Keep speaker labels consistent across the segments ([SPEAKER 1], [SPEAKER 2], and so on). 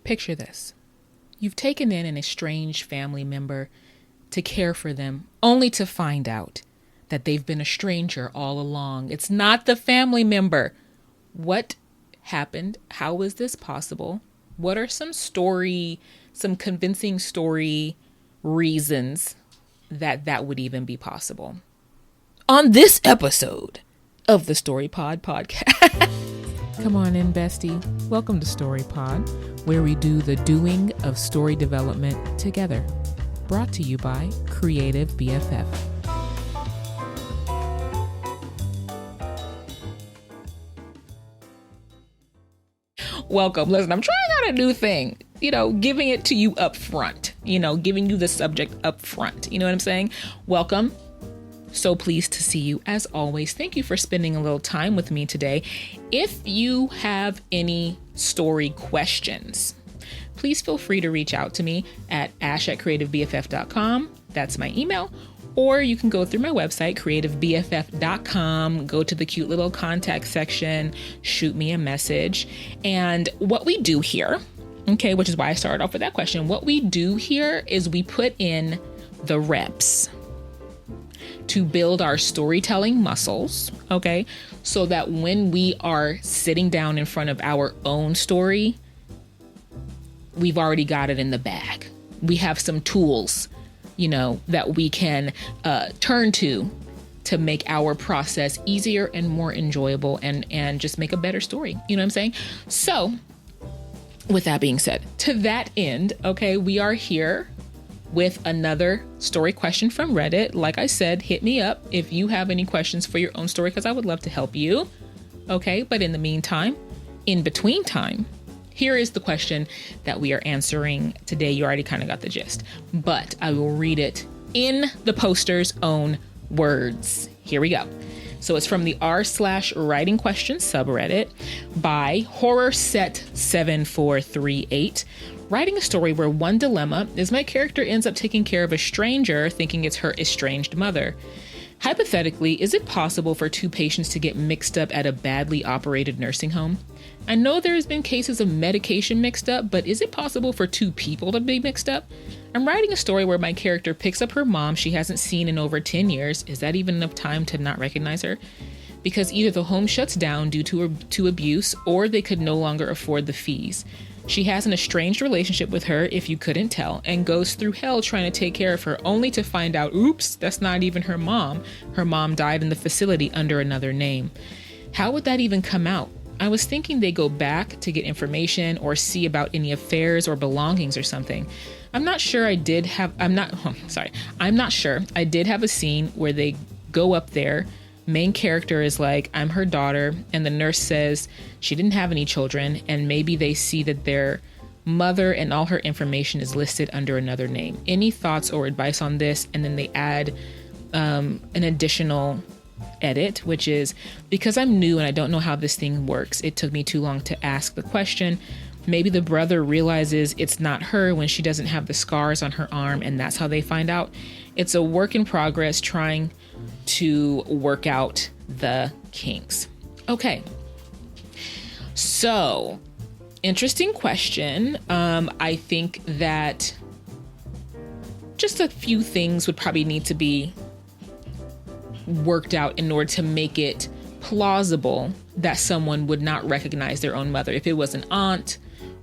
[SPEAKER 1] Picture this. You've taken in an estranged family member to care for them, only to find out that they've been a stranger all along. It's not the family member. What happened? How is this possible? What are some convincing story reasons that would even be possible? On this episode of the Storypod podcast. Come on in, bestie. Welcome to Storypod, where we do the doing of story development together. Brought to you by Creative BFF. Welcome. Listen, I'm trying out a new thing, giving it to you up front, giving you the subject up front. You know what I'm saying? Welcome. So pleased to see you as always. Thank you for spending a little time with me today. If you have any story questions, please feel free to reach out to me at ash@creativebff.com. That's my email. Or you can go through my website, creativebff.com, go to the cute little contact section, shoot me a message. And what we do here, which is why I started off with that question. What we do here is we put in the reps to build our storytelling muscles, so that when we are sitting down in front of our own story, we've already got it in the bag. We have some tools, that we can turn to make our process easier and more enjoyable and just make a better story. You know what I'm saying? So with that being said, to that end, we are here with another story question from Reddit. Like I said, hit me up if you have any questions for your own story, because I would love to help you. But in the meantime, in between time, here is the question that we are answering today. You already kind of got the gist, but I will read it in the poster's own words. Here we go. So it's from the r/writing questions subreddit by HorrorSet7438. Writing a story where one dilemma is my character ends up taking care of a stranger thinking it's her estranged mother. Hypothetically, is it possible for two patients to get mixed up at a badly operated nursing home? I know there's been cases of medication mixed up, but is it possible for two people to be mixed up? I'm writing a story where my character picks up her mom she hasn't seen in over 10 years. Is that even enough time to not recognize her? Because either the home shuts down due to abuse, or they could no longer afford the fees. She has an estranged relationship with her, if you couldn't tell, and goes through hell trying to take care of her, only to find out, oops, that's not even her mom. Her mom died in the facility under another name. How would that even come out? I was thinking they go back to get information or see about any affairs or belongings or something. I'm not sure. I did have a scene where they go up there. Main character is like, I'm her daughter, and the nurse says she didn't have any children, and maybe they see that their mother and all her information is listed under another name. Any thoughts or advice on this? And then they add an additional edit, which is, because I'm new and I don't know how this thing works, it took me too long to ask the question. Maybe the brother realizes it's not her when she doesn't have the scars on her arm, and that's how they find out. It's a work in progress, trying to work out the kinks. So interesting question. I think that just a few things would probably need to be worked out in order to make it plausible that someone would not recognize their own mother. If it was an aunt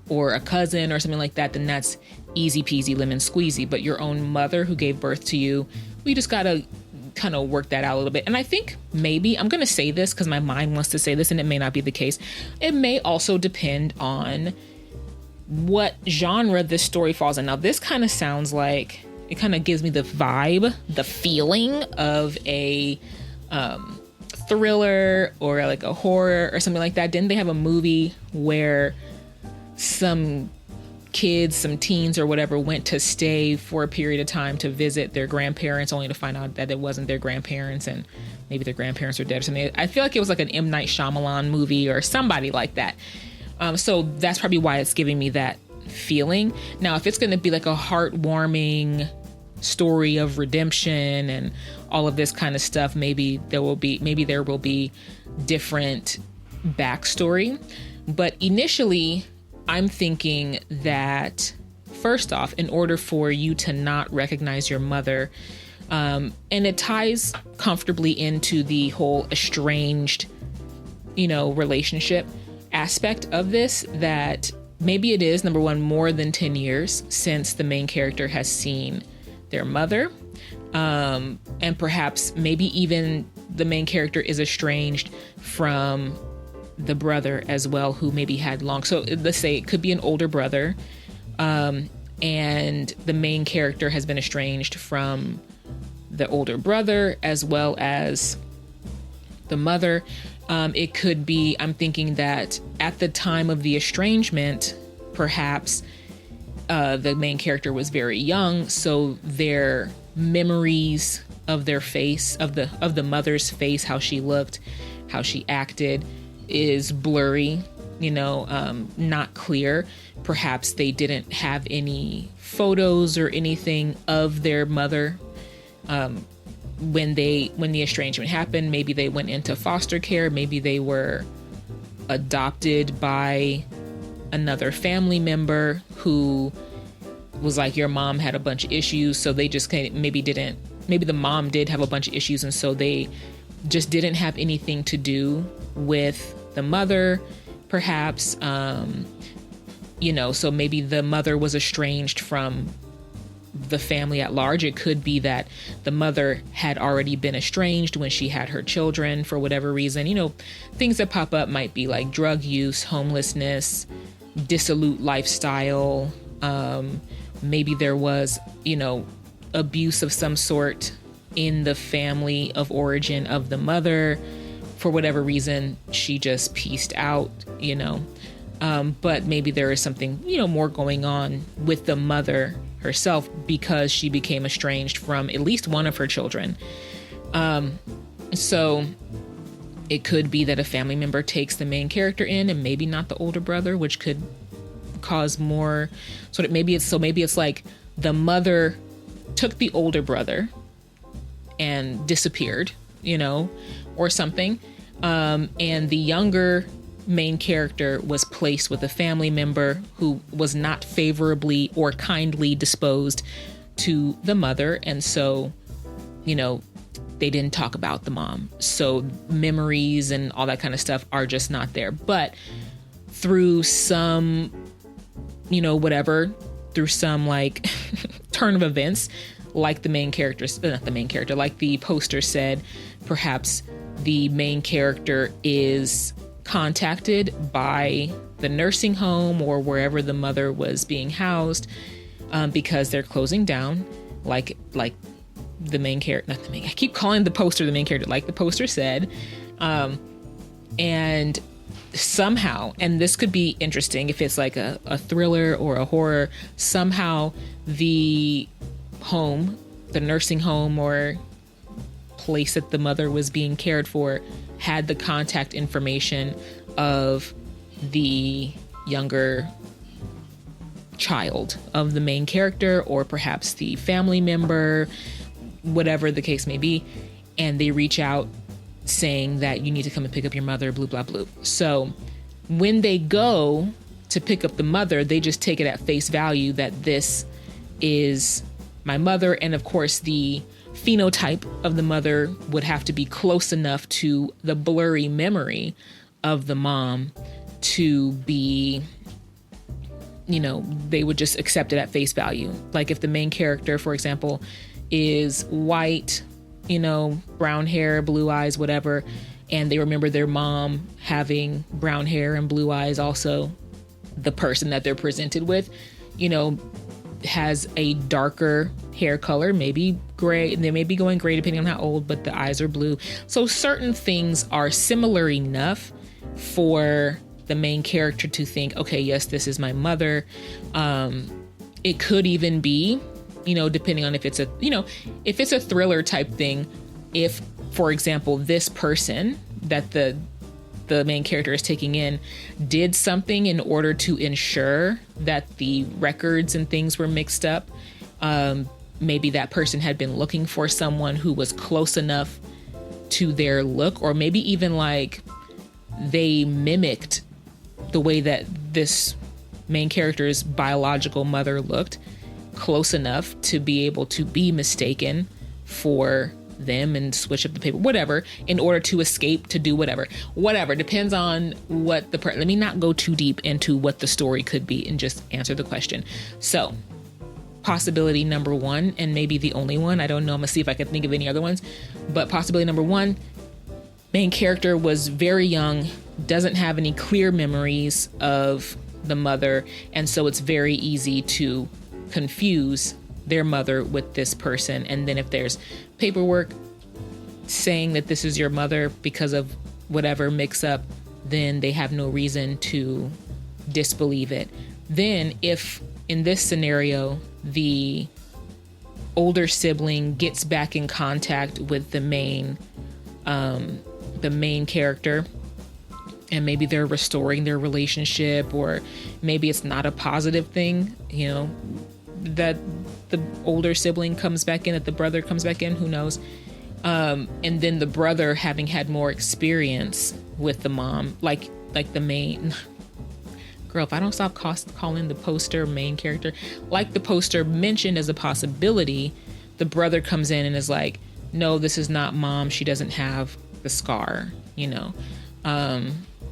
[SPEAKER 1] or a cousin or something like that, then that's easy peasy lemon squeezy. But your own mother who gave birth to you, we just gotta kind of work that out a little bit. And I think maybe, I'm going to say this because my mind wants to say this and it may not be the case. It may also depend on what genre this story falls in. Now, this kind of sounds like, it kind of gives me the vibe, the feeling of a thriller or like a horror or something like that. Didn't they have a movie where some kids, some teens or whatever, went to stay for a period of time to visit their grandparents, only to find out that it wasn't their grandparents and maybe their grandparents were dead or something? I feel like it was like an M. Night Shyamalan movie or somebody like that. So that's probably why it's giving me that feeling. Now, if it's going to be like a heartwarming story of redemption and all of this kind of stuff, maybe there will be different backstory. But initially, I'm thinking that first off, in order for you to not recognize your mother, and it ties comfortably into the whole estranged, relationship aspect of this, that maybe it is, number one, more than 10 years since the main character has seen their mother. And perhaps maybe even the main character is estranged from the brother as well, who maybe had long. So let's say it could be an older brother, and the main character has been estranged from the older brother as well as the mother. It could be, I'm thinking that at the time of the estrangement, perhaps the main character was very young, so their memories of their face, of the mother's face, how she looked, how she acted, is blurry, not clear. Perhaps they didn't have any photos or anything of their mother when the estrangement happened. Maybe they went into foster care. Maybe they were adopted by another family member who was like, your mom had a bunch of issues, so they just maybe the mom did have a bunch of issues, and so they just didn't have anything to do with the mother, perhaps. So maybe the mother was estranged from the family at large. It could be that the mother had already been estranged when she had her children for whatever reason. Things that pop up might be like drug use, homelessness, dissolute lifestyle. Maybe there was, abuse of some sort in the family of origin of the mother. For whatever reason, she just pieced out, but maybe there is something, more going on with the mother herself because she became estranged from at least one of her children. So it could be that a family member takes the main character in and maybe not the older brother, which could cause more sort of, maybe it's like the mother took the older brother and disappeared, or something. And the younger main character was placed with a family member who was not favorably or kindly disposed to the mother. And so, they didn't talk about the mom. So memories and all that kind of stuff are just not there. But through some, through some like turn of events, like like the poster said, perhaps the main character is contacted by the nursing home or wherever the mother was being housed, because they're closing down, like the main character, not the main, I keep calling the poster the main character, like the poster said, and somehow, and this could be interesting if it's like a thriller or a horror, somehow the home, the nursing home or place that the mother was being cared for, had the contact information of the younger child of the main character, or perhaps the family member, whatever the case may be, and they reach out saying that you need to come and pick up your mother, blah, blah, blah. So when they go to pick up the mother, they just take it at face value that this is my mother. And of course, the phenotype of the mother would have to be close enough to the blurry memory of the mom to be, they would just accept it at face value. Like if the main character, for example, is white, brown hair, blue eyes, whatever, and they remember their mom having brown hair and blue eyes also, the person that they're presented with, has a darker hair color, maybe gray, and they may be going gray depending on how old, but the eyes are blue. So certain things are similar enough for the main character to think, okay, yes, this is my mother. It could even be, depending on if it's a thriller type thing, if, for example, this person that the main character is taking in did something in order to ensure that the records and things were mixed up. Maybe that person had been looking for someone who was close enough to their look, or maybe even like they mimicked the way that this main character's biological mother looked close enough to be able to be mistaken for them and switch up the paper, whatever, in order to escape, to do whatever, depends on what let me not go too deep into what the story could be and just answer the question. So possibility number one, and maybe the only one, I don't know, I'm gonna see if I can think of any other ones, but possibility number one, main character was very young, doesn't have any clear memories of the mother, and so it's very easy to confuse their mother with this person. And then if there's paperwork saying that this is your mother because of whatever mix up, then they have no reason to disbelieve it. Then if in this scenario, the older sibling gets back in contact with the main character, and maybe they're restoring their relationship, or maybe it's not a positive thing, you know, that the older sibling comes back in, that the brother comes back in, who knows? And then the brother, having had more experience with the mom, like the main girl, if I don't stop calling the poster main character, like the poster mentioned as a possibility, the brother comes in and is like, no, this is not mom. She doesn't have the scar, you know,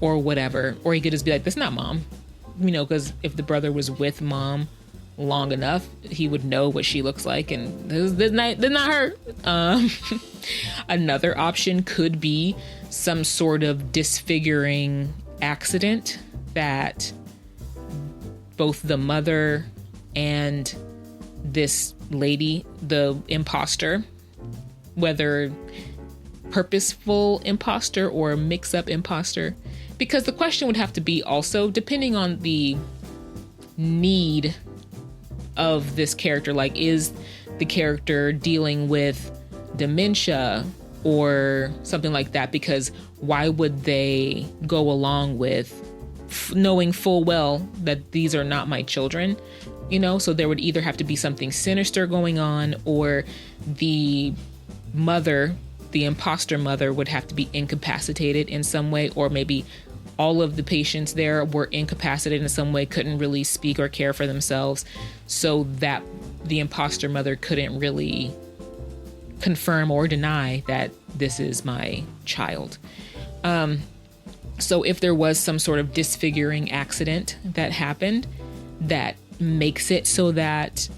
[SPEAKER 1] or whatever. Or he could just be like, that's not mom, you know, because if the brother was with mom long enough, he would know what she looks like, and this is not her. Another option could be some sort of disfiguring accident that both the mother and this lady, the imposter, whether purposeful imposter or mix-up imposter, because the question would have to be also, depending on the need of this character, like, is the character dealing with dementia or something like that? Because why would they go along with knowing full well that these are not my children, you know? So there would either have to be something sinister going on, or the mother, the imposter mother, would have to be incapacitated in some way, or maybe all of the patients there were incapacitated in some way, couldn't really speak or care for themselves, so that the imposter mother couldn't really confirm or deny that this is my child. So if there was some sort of disfiguring accident that happened that makes it so that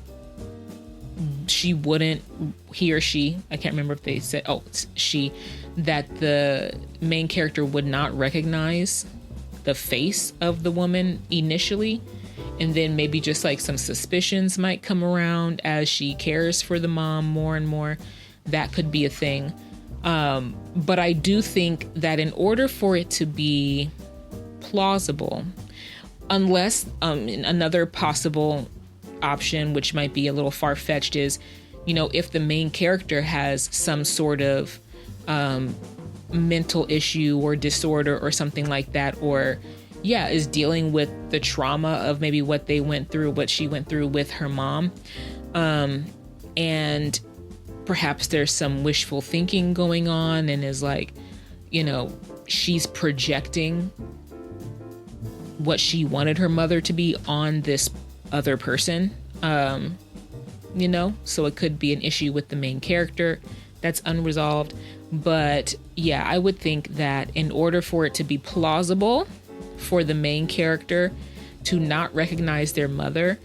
[SPEAKER 1] he or she, I can't remember if they said, she, that the main character would not recognize the face of the woman initially, and then maybe just like some suspicions might come around as she cares for the mom more and more, that could be a thing. But I do think that in order for it to be plausible, unless another possible option, which might be a little far-fetched, is, you know, if the main character has some sort of mental issue or disorder or something like that, or is dealing with the trauma of maybe what they went through, what she went through with her mom, and perhaps there's some wishful thinking going on, and is like, you know, she's projecting what she wanted her mother to be on this other person, you know, so it could be an issue with the main character that's unresolved. But yeah, I would think that in order for it to be plausible for the main character to not recognize their mother,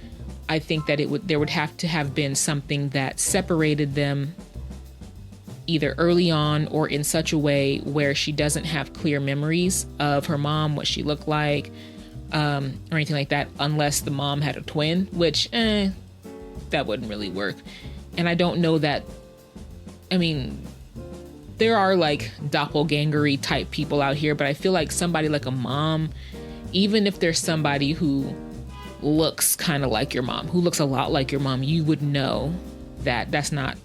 [SPEAKER 1] I think that there would have to have been something that separated them either early on or in such a way where she doesn't have clear memories of her mom, what she looked like, or anything like that, unless the mom had a twin, which that wouldn't really work. And I don't know that, I mean, there are like doppelgangery type people out here, but I feel like somebody like a mom, even if there's somebody who looks kind of like your mom, who looks a lot like your mom, you would know that that's not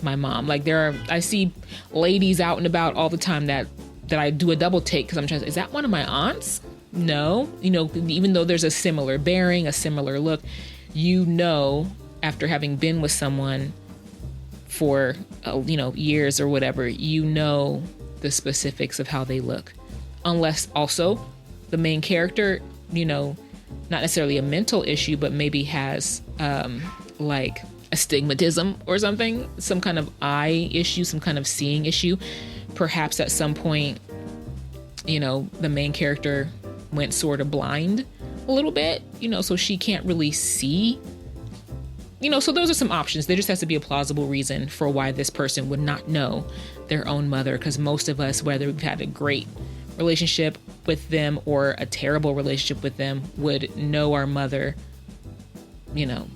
[SPEAKER 1] my mom. Like I see ladies out and about all the time that I do a double take, because I'm trying to, is that one of my aunts? No, you know, even though there's a similar bearing, a similar look, you know, after having been with someone for, you know, years or whatever, you know the specifics of how they look. Unless also the main character, you know, not necessarily a mental issue, but maybe has like astigmatism or something, some kind of eye issue, some kind of seeing issue. Perhaps at some point, you know, the main character went sort of blind a little bit, you know, so she can't really see, you know, so those are some options. There just has to be a plausible reason for why this person would not know their own mother, because most of us, whether we've had a great relationship with them or a terrible relationship with them, would know our mother, you know,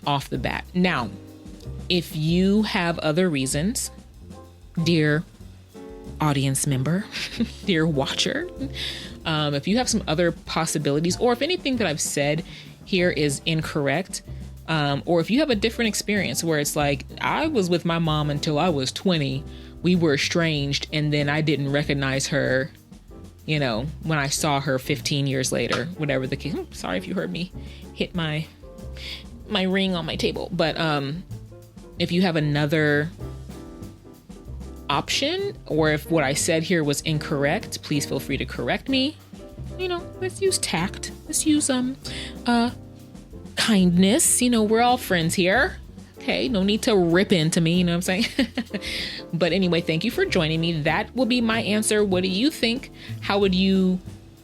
[SPEAKER 1] off the bat. Now, if you have other reasons, dear audience member, dear watcher, if you have some other possibilities, or if anything that I've said here is incorrect, or if you have a different experience where it's like, I was with my mom until I was 20, we were estranged, and then I didn't recognize her, you know, when I saw her 15 years later, whatever the case. Sorry if you heard me hit my ring on my table. But if you have another option, or if what I said here was incorrect, please feel free to correct me. You know, let's use tact. Let's use kindness. You know, we're all friends here. Okay, no need to rip into me, you know what I'm saying? But anyway, thank you for joining me. That will be my answer. What do you think? How would you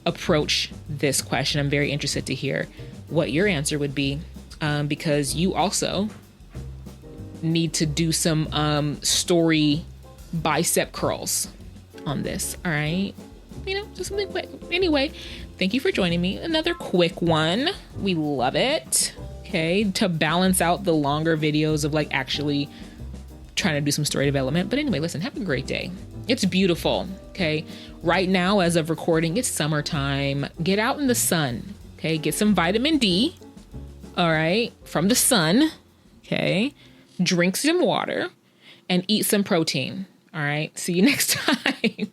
[SPEAKER 1] approach this question? I'm very interested to hear what your answer would be, because you also need to do some story bicep curls on this. All right, you know, just something quick. Anyway, thank you for joining me. Another quick one. We love it. Okay, to balance out the longer videos of like actually trying to do some story development. But anyway, listen, have a great day. It's beautiful. Okay, right now as of recording, it's summertime. Get out in the sun. Okay, get some vitamin D. All right, from the sun. Okay, drink some water and eat some protein. All right, see you next time.